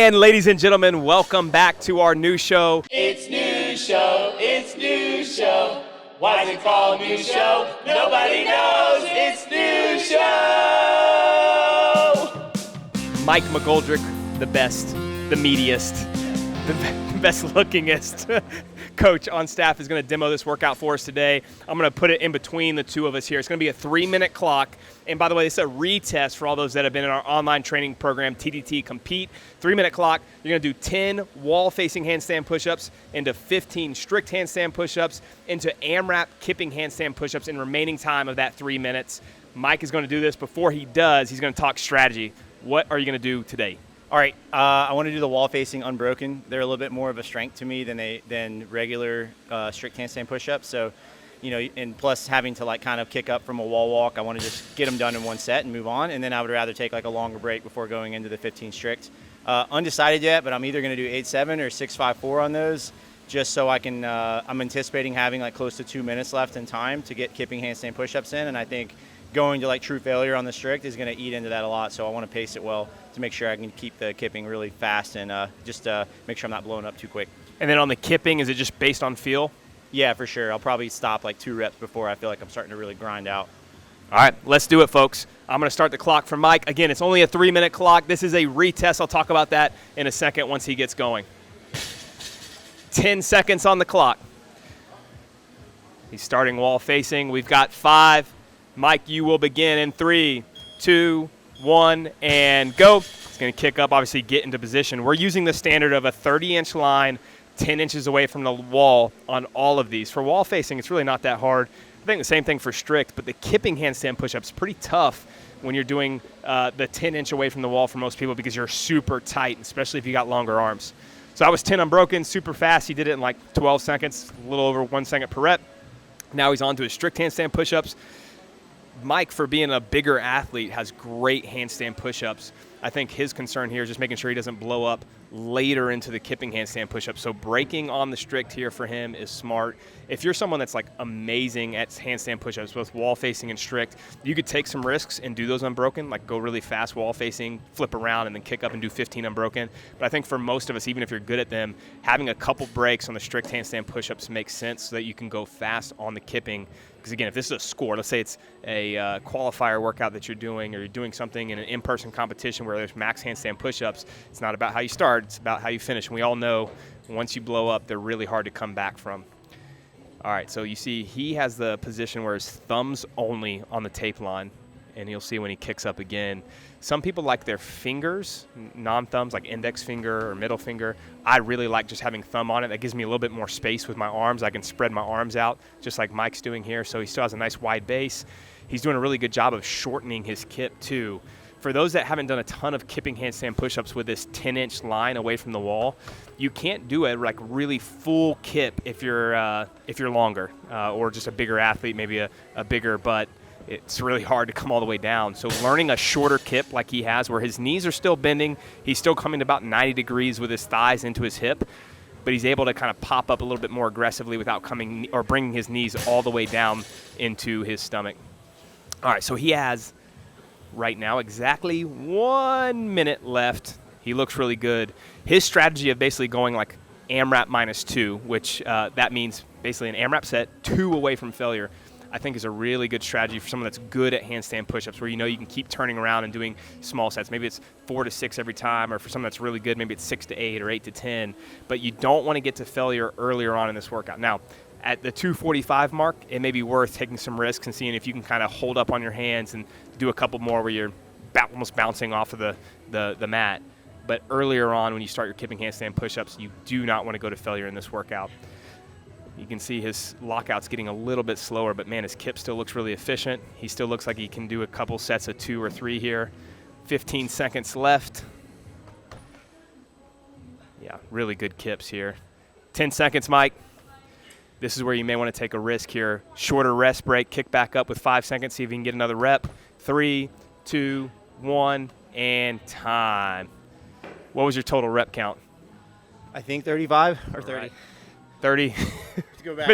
And ladies and gentlemen, welcome back to our new show. It's new show, it's new show. Why is it called new show? Nobody knows. It's new show. Mike McGoldrick, the best, the meatiest, the best lookingest coach on staff is going to demo this workout for us today. I'm going to put it in between the two of us here. It's going to be a 3-minute clock. And by the way, this is a retest for all those that have been in our online training program, TTT Compete. 3-minute clock. You're going to do 10 wall-facing handstand push-ups into 15 strict handstand push-ups into AMRAP kipping handstand push-ups in remaining time of that 3 minutes. Mike is going to do this. Before he does, he's going to talk strategy. What are you going to do today? All right, I want to do the wall-facing unbroken. They're a little bit more of a strength to me than regular strict handstand push-ups. So, you know, and plus having to like kind of kick up from a wall walk, I want to just get them done in one set and move on. And then I would rather take like a longer break before going into the 15 strict. Undecided yet, but I'm either going to do 8-7 or 6-5-4 on those, just so I can. I'm anticipating having like close to 2 minutes left in time to get kipping handstand push-ups in, and I think going to like true failure on the strict is going to eat into that a lot. So I want to pace it well to make sure I can keep the kipping really fast and just make sure I'm not blowing up too quick. And then on the kipping, is it just based on feel? Yeah, for sure. I'll probably stop like 2 reps before I feel like I'm starting to really grind out. All right, let's do it, folks. I'm going to start the clock for Mike. Again, it's only a 3-minute clock. This is a retest. I'll talk about that in a second once he gets going. 10 seconds on the clock. He's starting wall facing. We've got 5. Mike, you will begin in 3, 2, 1, and go. It's going to kick up, obviously get into position. We're using the standard of a 30-inch line, 10 inches away from the wall on all of these. For wall facing, it's really not that hard. I think the same thing for strict, but the kipping handstand push-up is pretty tough when you're doing the 10-inch away from the wall for most people because you're super tight, especially if you got longer arms. So I was 10 unbroken, super fast. He did it in like 12 seconds, a little over 1 second per rep. Now he's on to his strict handstand push-ups. Mike, for being a bigger athlete, has great handstand push-ups. I think his concern here is just making sure he doesn't blow up later into the kipping handstand push-ups. So breaking on the strict here for him is smart. If you're someone that's like amazing at handstand push-ups, both wall-facing and strict, you could take some risks and do those unbroken, like go really fast wall-facing, flip around, and then kick up and do 15 unbroken. But I think for most of us, even if you're good at them, having a couple breaks on the strict handstand push-ups makes sense so that you can go fast on the kipping. Because again, if this is a score, let's say it's a qualifier workout that you're doing, or you're doing something in an in-person competition where there's max handstand push-ups, it's not about how you start, it's about how you finish. And we all know once you blow up, they're really hard to come back from. All right, so you see he has the position where his thumb's only on the tape line, and you'll see when he kicks up again. Some people like their fingers, non-thumbs, like index finger or middle finger. I really like just having thumb on it. That gives me a little bit more space with my arms. I can spread my arms out, just like Mike's doing here. So he still has a nice wide base. He's doing a really good job of shortening his kip, too. For those that haven't done a ton of kipping handstand push-ups with this 10-inch line away from the wall, you can't do it like really full kip if you're longer or just a bigger athlete, maybe a bigger butt. It's really hard to come all the way down. So learning a shorter kip like he has, where his knees are still bending, he's still coming to about 90 degrees with his thighs into his hip, but he's able to kind of pop up a little bit more aggressively without coming or bringing his knees all the way down into his stomach. All right, so he has right now exactly 1 minute left. He looks really good. His strategy of basically going like AMRAP -2, which that means basically an AMRAP set, 2 away from failure, I think is a really good strategy for someone that's good at handstand push-ups, where you know you can keep turning around and doing small sets. Maybe it's 4 to 6 every time, or for someone that's really good, maybe it's 6 to 8 or 8 to 10. But you don't want to get to failure earlier on in this workout. Now, at the 2:45 mark, it may be worth taking some risks and seeing if you can kind of hold up on your hands and do a couple more where you're almost bouncing off of the mat. But earlier on, when you start your kipping handstand push-ups, you do not want to go to failure in this workout. You can see his lockout's getting a little bit slower, but man, his kip still looks really efficient. He still looks like he can do a couple sets of 2 or 3 here. 15 seconds left. Yeah, really good kips here. 10 seconds, Mike. This is where you may want to take a risk here. Shorter rest break, kick back up with 5 seconds, see if you can get another rep. 3, 2, 1, and time. What was your total rep count? I think 35 or 30. Right. 30. go back.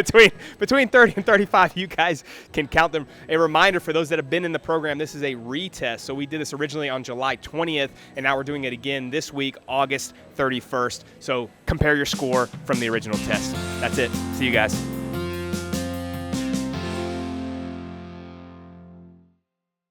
Between 30 and 35, you guys can count them. A reminder for those that have been in the program, this is a retest. So we did this originally on July 20th, and now we're doing it again this week, August 31st. So compare your score from the original test. That's it. See you guys.